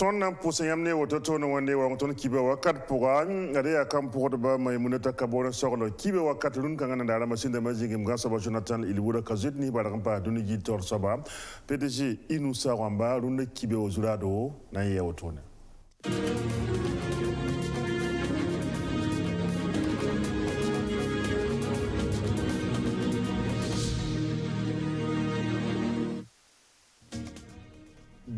Tonna posayamne wototono wande wa ngotono kibe wakat poga ngade akam pogo ba maimunata kabona soglo kibe wakat lun kangana dara masinde mazingi mgasa ba Jonathan Ilibura kazitni barampa duni gitor saba PDG Inusa Wamba lun kibe ozurado na ye wotone.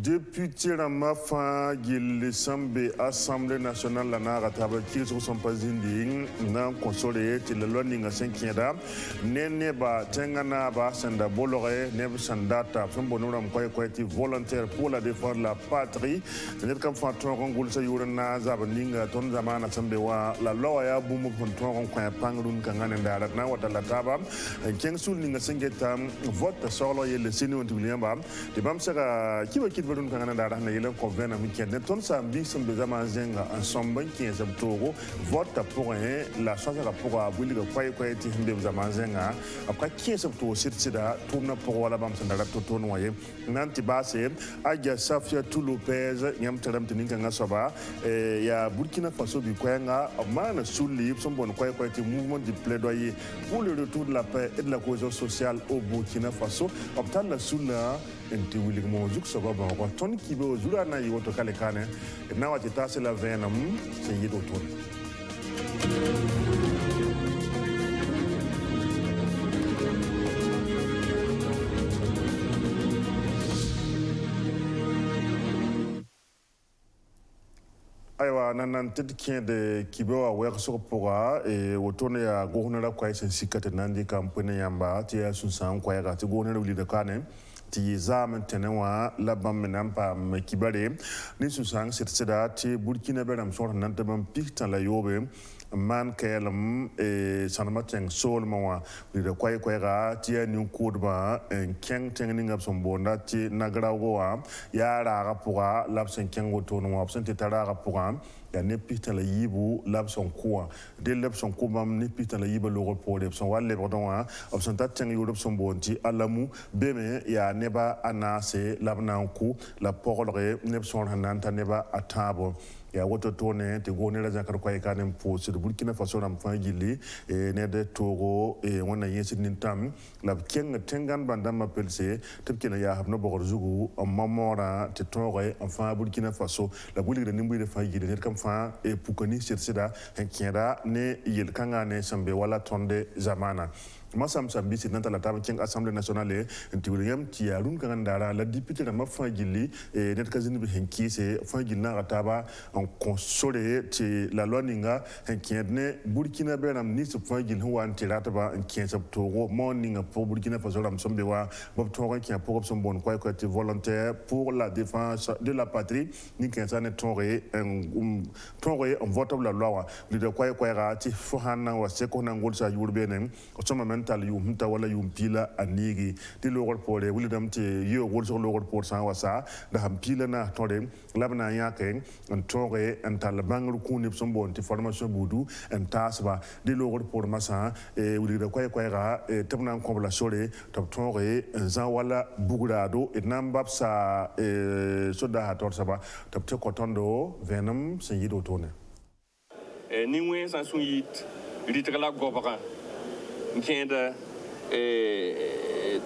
Député Ramafa Gil Sambe Assemblée nationale la Narataba qui sont pas indignés n'a consolé la loi n'inga 5e nene ba tengana ba sanda bolore neb sandata fambono ram quoi volontaire pour la défense de la patrie net kam fa ton ngul sa yurna zaba ninga ton zamana sambe wa la loi ya bumu ton quoi pangrun kangane ndara na wata la taba ken sul ninga 5e vote solo yele sini on tuliamba de bam saka kiba badun kangana dara na yelen convena mi ken ton sa bi som de zama zenga ensemble qui est togo vote pour la chance pour abuli ko koy ti himbe zama zenga après qui est to sirtida tourna pour wala bam sandara to ton waye nanti basse aja Safia Lopez nyam taram tin kanga soba ya Burkina Faso bi koyenga mana sulli som bon koy ti mouvement de plaidoyer pour le retour de la paix et de la cohésion sociale au Burkina Faso obtient la sunna enti wilig mo juk sababa ko ton kibe o zura na yiwoto kale kane na wati tase la venam se yido ton aywa nanan tedkien de kibewa werso poga e wotone ya gohnera kwa sikate nandi kampene yamba ti ya sunsan kwa ya ti gohnera wili de kane ti zaman tenewa la bammenampa mekibare ni susang sitsida ti Burkina Beram sort nantam piktan la yobe man kayalam e sanamateng sol mawa ni de kwai ga ti ni kodba en keng tengning ab sombonda ti nagrawa ya ra poga labsen keng wotono absent tara poga ya ne piktan la yibu labson kwa de labson ko mam ne piktan la yiba logo pole son walle bodon absent teng yodob sombonti alamu beme ya neba anase labnanku la porolre nepson hananta neba atabo ya woto tone te gonera zakar kwa ikanem po sur Burkina Faso ram fangili ne de Togo wona yesin nintam la keng tengan bandam appelse tepkina ya habno bogor zugu mamora te tore enfin Burkina Faso la bulig de nimbu de fangili ne kam fa e pukani sida henkera ne yel kanga ne sambe wala tonde zamana masam sambi c'est dans la table qui assemblée nationale en William qui a run kangandara la députée de Mafangili et net kazini bi henki c'est fangili na rataba en consolé ti la loi ninga henki ne Burkina Benam ni so fangili ho anti rataba en 15 octobre morning pour Burkina Faso ram sombe wa bob tonga qui a pour son bon quoi côté volontaire pour la défense de la patrie ni 15 ne tonre en vote la loi li de quoi rati fo hanna wa seko na ngol sa yurbenen o soma tal yum ta wala yum pila anigi ti logor pole wuli dam te yo gol so logor por san wasa da ham pila na tode labna yake en tore en tal bangru kuni sombon ti formation budu en tasba di logor por masa e wuli da koy ra tabna ko la sore tab tore en zan wala bugurado e nambab sa so da hator saba tab te kotondo venam sen yido tone ni wen san sun yit litala gobara nkenda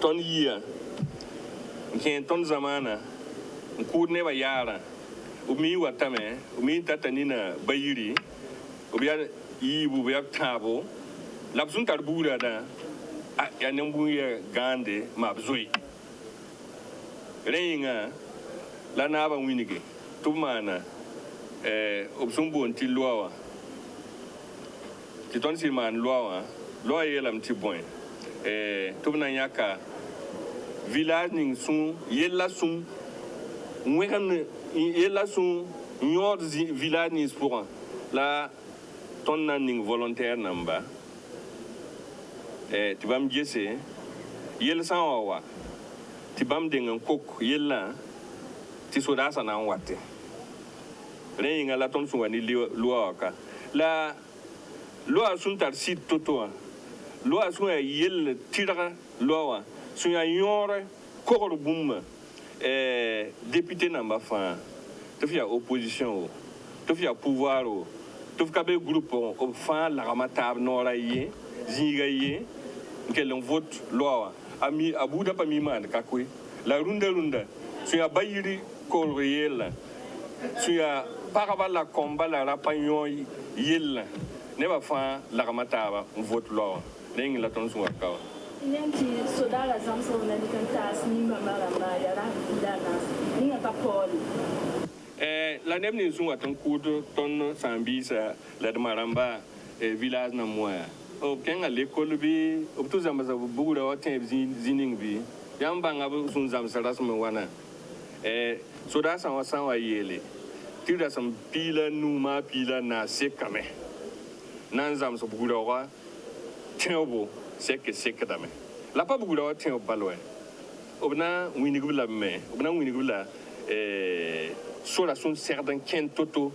ton yia nken ton zamana nkud ne ba yara umi watame umi tatanina bayiri obiya yibu biya tabo labsun tarbura da ya nembuya gande mabzui reinga la naba winige tumana obsumbo ntilwa ti ton silman lwa loi yelam ti boy tubna yaka village ning sun yella sun wekan yella sun nyord village ning pour la ton ning volontaire namba ti bam jesse yel san wa ti bam dengan kok yella ti soda sana watte reinga la ton sun wani loi ka la loi sun tar sit toto loi sun yel tira loi sun ya yore kokor bum député namba fa tɩ f yaa opposition o tɩ f yaa pouvoir o tɩ f ka be groupe b fãa lagma taab noora ye zĩiga ye n kell n vote loi wã a buudã pa mi maand ka koe la rũndã sũ yaa bayiri kolg yeella sũ yaa pagba la kõmba la rapa yõ yella nebã fãa lagma taaba n vote loi wã rẽng la tõnd sũ wa ka wa Nenti sodala zamso na dikantas ni mama ramba ya ra danas ni pa poli la neb nin sũ wat n kʋʋd tõnd sã n biisa la d marãmba village na moya b kẽnga lekol bɩ b tɩ zãmbsa bugrã wa tẽeb zĩ-ning bɩ yãmb bãnga b sũn zãmsa rasm wãna sodaasã wã sã n wa yeele tɩ rasm piila nuuma piila naas sekame na n zãms bugrã wa tẽobo sekdame la pa bugrã wa tẽob bal wɛ b na wĩnigb lame b na wĩnigb la sora sũn segd n kẽnd to-to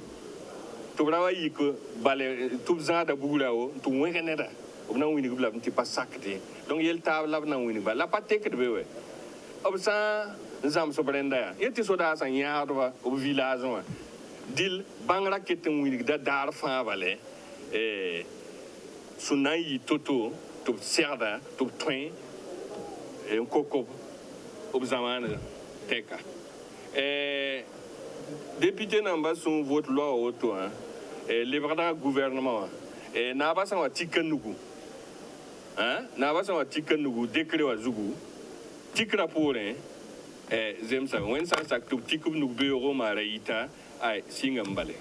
tɩ b ra wa yik bale tɩ b zãada bugrã wo tɩ wẽg neda b na wĩnigb la b tɩ pa sakde donc yel-taab la b na wĩnigba la pa tekd be wɛ b sã n zãms b rẽnda yaa yẽ tɩ sodaasã yãagdba b village wã dɩl bãngrã ket n wĩnigda daar fãa bale sũn na n yɩ to-to tɩ b segda tɩ b tõe n kokob b zãmaanã tɛka député namba sũn vote loi woto wã lebgda gouvernement wã naabã sã n wa tik n nugu naabã sã n wa tik n nugu décret wã zugu tikrã poorẽ zemsa wẽnd sã n sak tɩ b tik b nug beoogo maara yita sɩnga n bale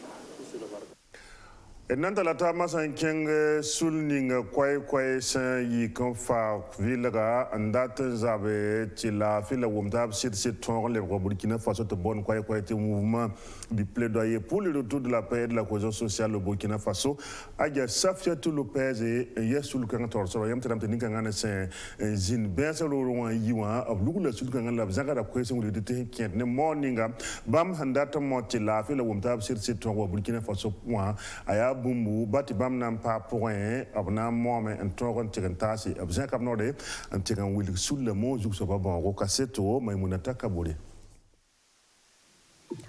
nan tala ta masan keng sul ninga kwai san yi kan fa vilaga andat zabe tila fila wumta sit ton le Burkina Faso te bon kwai te mouvement du plaidoyer pour le retour de la paix et de la cohésion sociale au Burkina Faso aja Safiatou Lopez et yesul kan torso yam tam tin kan sen zin ben sa lo wan yiwa ablugu la sul kan la zanga da kwai sen le te kent ne morninga bam handata mo tila fila wumta sit ton au Burkina Faso wa aya bumbu bati bam nan pa point abna moame en toron tigantasi abzan kam norde en tigan wil sul le mo juk so ba bon ro kaseto Maimunata Kabore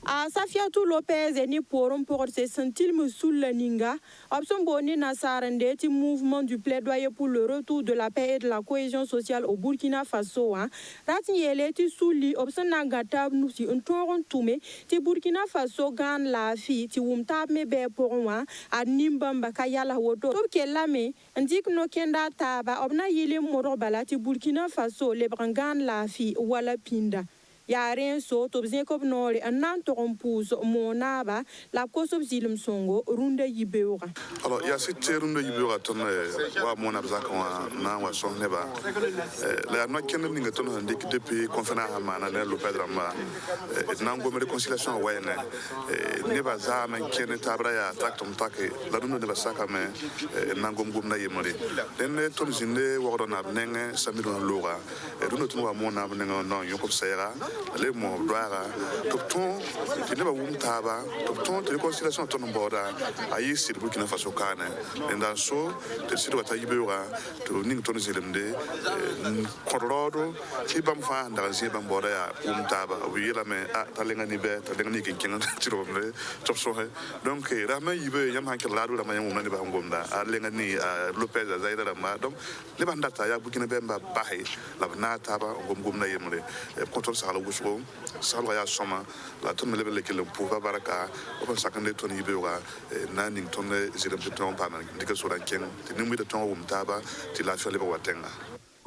a Safiatou Lopez ni porum pour se sentir sous la ninga option boni na sarande ti mouvement du plaidoyer pour le retour de la paix et de la cohésion sociale au Burkina Faso ratin yele ti souli option na gata nu si un toron tume ti Burkina Faso gan la fi ti wumtab me be pour wa a nimbamba kayala woto to ke lame ndik no kenda taba obna yele moro bala ti Burkina Faso le brangan la fi wala pinda yaren so to bzin ko nori anan to compose monaba la koso bzilim songo runda yibeura alors il y a cette runda yibeura ton wa mona bzaka wa na wa son neba la no ken ni ngaton hande depuis conférence amana na lo pedra ma na ngom réconciliation wa ne neba za na ken tabra ya taktum take la runda ne basaka me na ngom gum na yemore den ton zinde wa do na nenge samiro loga runda ton wa mona nenge non yoko sayra les mots droits tout ton qui ne va pas taba tout ton de réconciliation ton borda ayi sir Burkina Faso kana et dans so de sir wata yibeura to ning ton zelemde kororo ki bam fa dans zi bam borda ya taba wi la me talenga ni be talenga ni kin tiro me top so donc rama yibe yam hanke ladu rama yam ni ba ngomda alenga ni Lopez zaida rama donc le bandata ya Burkina Bemba bahe la na taba ngom na yemre contrôle ça wuso salwa ya soma la ton level ke le pouvoir baraka o sakande ton yibewa na ning ton zirem ton pa na dika so ran ken ti nimi de ton wumtaba ti la fele watenga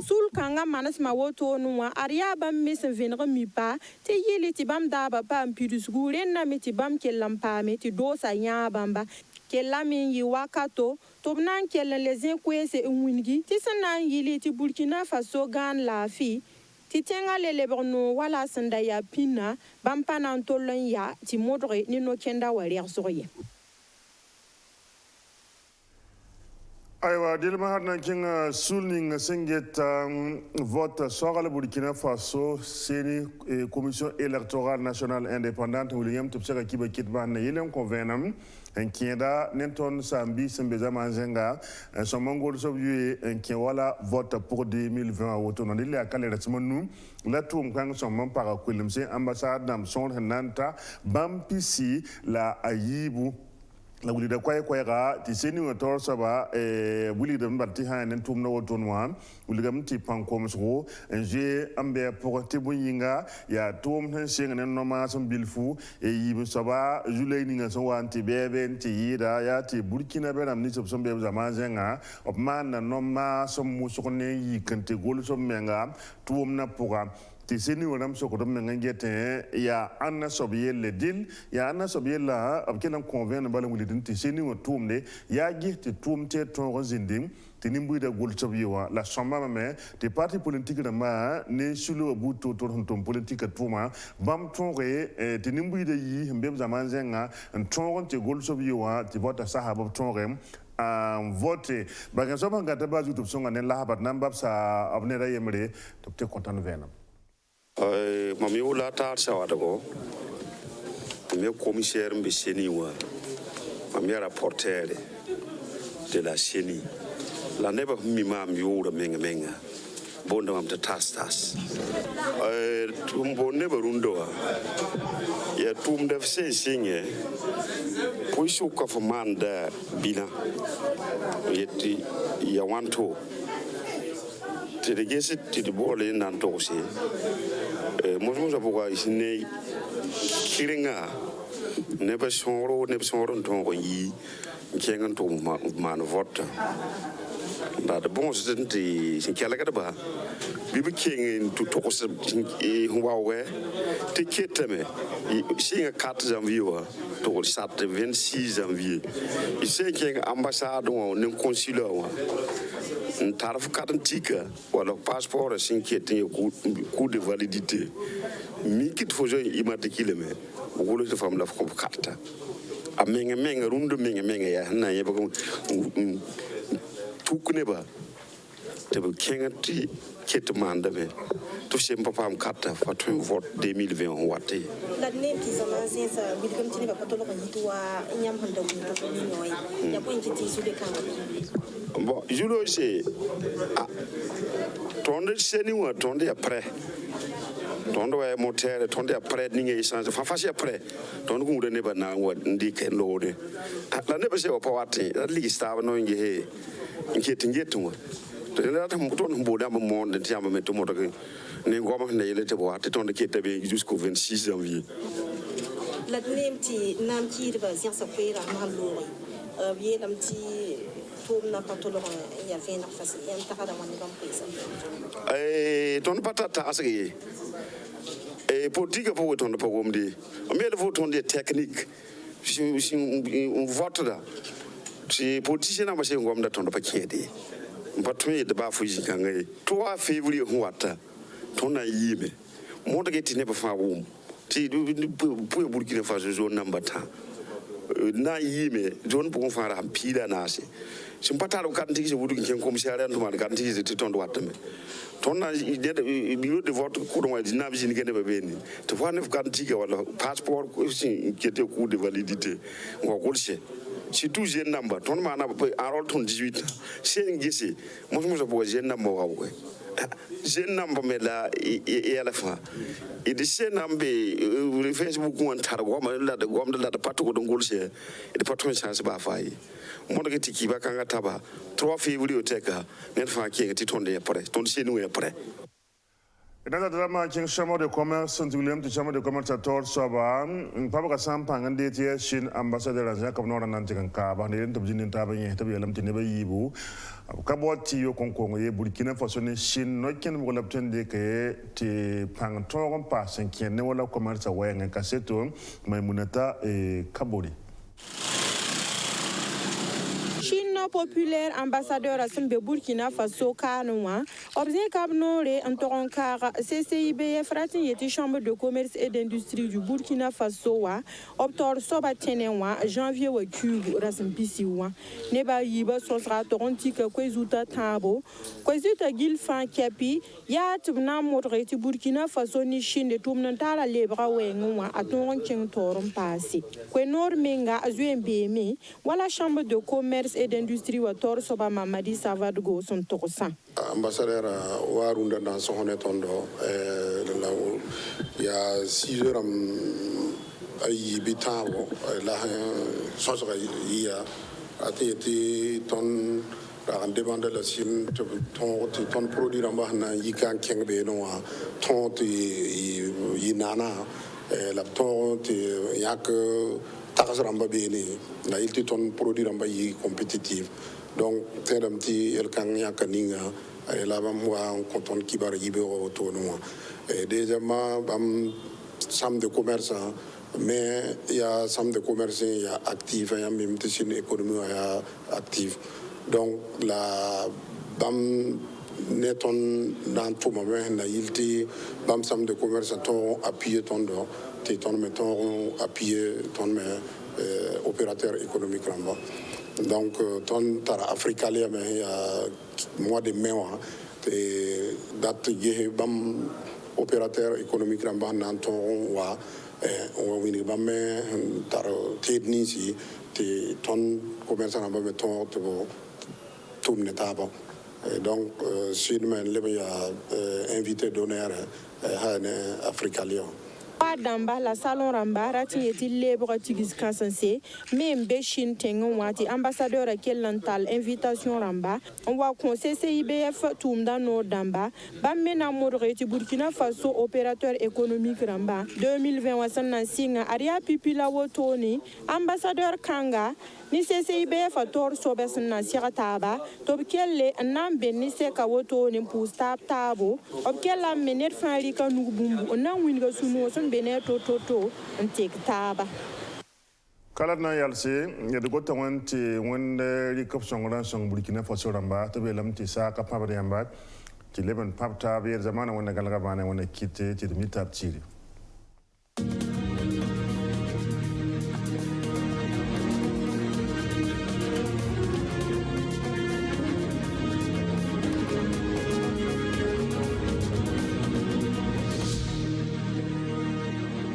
sul kanga manas ma woto nuwa aria bam mis venre mi pa ti yili ti bam daba pa mpidus guren na mi ti bam ke lampa mi ti dosa nya bamba ke lamin yi wakato tobnan ke les kwese nwingi ti sanan yili ti Burkina Faso gan la fi ti tenga le borno wala sanda ya pina bampana ntolon ya ti modre ni no kenda wari soye Aywa, dilma har nan king sulning senget vote sogal Burkina Faso seni commission électorale nationale indépendante William Tupsaka kiba kitba na yelen convenam en kienda nenton sambi sembeza manzenga son mongol so yue en kin wala vote pour 2020 woto non il a calé resmonu la tum kan son mon para kulimse ambassade nam son nanta bampisi la ayibu la wuli da kwai ga ti seni wotor saba wuli da mbati hanen tum no woton wa wuli gam ti pankom so je ambe pour te bunyinga ya tum hen sengen no ma som bilfu yibu saba julay ni nga so wanti bebe ti yida ya ti Burkina benam ni som be zaman zenga op man no ma som musukne yi kante gol som menga tum na poga ti seni wonam soko dum ngete ya anna sobiel le dil ya anna sobiel la abkenam convaincre balam wulidin ti seni wo tumde ya gi ti tumte ton zindim ti nimbu da gol sobiwa la somma me ti parti politique da ma ne sulo buto to ton politique tuma bam tonre ti nimbu da yi mbem zaman zenga ton ti gol sobiwa ti vota sahaba tonre vote bagan so ngata bazu to songa ne la habat nambab sa abnera yemre to te kontan venam mami wula tar sawadago mami commissaire mbeseni wa mami rapporteur de la CENI la neba mi mam yura menga bonda mam ta tas tumbo neba rundo ya tum def singe puisu ka famanda bina yeti ya wanto te de gese te de bole nan to se mo pourquoi isine kiringa ne ba sonro ntongo yi kengan to man vote da de bon c'était c'est kala kada ba bibi kengen to se huwawe te ketame singa 4 janvier to sat 26 janvier ise kenga ambassade ne consulat wa taraf karantika wala passeport sin kete coup de validité mi kit fojo immatriculé me wolo de fam la ko carte a menga rundu menga ya na yeba ko tukune ba te ba kengati ket manda be to sem papa carte fa to vote 2020 watte la nem ki zaman sensa bilgam tini ba patolo ko yitwa nyam handa ko to ni noy ya ko inti su de kan bon julo c'est tonde seni wa tonde après tonde wa moteur tonde après ni ngi change fa fasi après tonde ko de ne ba na wa ndi ken lode la ne ba se wa pawati la li sta no ngi he ngeti wa to ne ta mo ton bo da mo de tiama me to mo to ni ngoma ne yele te bo ati tonde kete be jusqu'au 26 janvier la nem ti nam ki ba sian sa fera ma lo bien nam ti na patolo ya vena fasi ya takada mani bampesa ton patata asagi politique pour ton programme de mais le vote on des techniques si on vote là si politicien na ba se ngom da ton pa kede mpatwe de ba fuji kanga 3 février huata ton na yime mo de getine ba fa wum ti pour Burkina Faso zone number 10 na yime zone pour fa ram pila na se simpatalo kanti se wudu ken commissaire to man kanti se tondo watame tonna ide bureau de vote ko do wadi na bi ni gene be beni to fa ne kanti ke wala passeport ko si kete coup de validité ngo kolse si tout jeune number ton mana ba enrol ton 18 sen ngisi mo bo jeune number wa ko jeune number me la e ala fa e de sen number Facebook won tar go ma la de patu ko do ngolse e de patu chance ba fayi mo de tiki ba kanga taba 3 février teka ne fa ki ti tonde après ton senu après dans le drama king chambre de commerce William de chambre de commerce tor soba papa ka sampa ngande tie Chine ambassadeur azia comme non nan tikan ka ba ne to jinin ta ba yin to yelam tine ba yibu ka boti yo konko ye Burkina Faso ne Chine no ken mo lapten de ke ti pang toron pa 5 ne wala commerce wa ngen ka seto maimunata e kabori Mouvement populaire ambassadeur Asimbe Burkina Faso Kanouan, observe Kabnore Antorankara, CCIBF Ratin Yeti Chambre de commerce et d'industrie du Burkina Faso, Optor Sobatenewa, janvier wa Cuba, Rasimpisiwa, Neba Yiba Sosra Torontika, Kwezuta Tabo, Kwezuta Gilfan Kapi, Yat Namoreti Burkina Faso ni Chine de Tumnantala Lebra Wenga, Atoron King Toron Passi, Kwenor Menga, Azuembeme, Wala Chambre de commerce et d'industrie wa Tor Soba Mamadi Savadgo son Torsan. Ambassadeur Warunda dans son tondo, il y a 6 heures à Yibitao, là, sans il a été ton demande de la Chine, ton produit en bas, il y a un Kengbe, ton Yinana, la ton, il y a que Tarzamba Bene, là, il est ton produit en bas compétitif. Donc, c'est un petit Elkanya Kaninga, et là, on compte qui va arriver au tournoi. Et deuxièmement, Sam de commerce, mais il y a Sam de commerce, il y a actif, il y a même une économie active. Donc, la BAM n'est dans tout moment, il y a Sam de commerce, ton appuyé ton dos, ton mettons appuyé ton opérateur économique là-bas. Donc, ton tara Africa il y a mois de mai, date bam opérateur économique là-bas dans ton wa on va bam tara technique ton commerçant là-bas mettons tout netabo. Donc, Sudman il y a invité d'honneur à Africa Lyon. Damba la salon ramba ratin yeti libre tigis kansanse même beshin tengon wati ambassadeur kelantal invitation ramba on va conseil CIBF tumda no damba bamena modreti Burkina Faso opérateur économique ramba 2020 wasan singa aria pipila wotoni ambassadeur Kanga ni CCIBF tor sobes na sirataba to kelle nam benni se ka wotoni pour stap tabo ob kella menet fari ka nubumbu na winga sunu son beneto toto antek taba kala na yalse ya de gota wanti wonde rikop songoran song Burkina Faso ramba to be lamti sa ka pabare yamba ti leben papta be zamana wona galga bana wona kite ti mitab tiri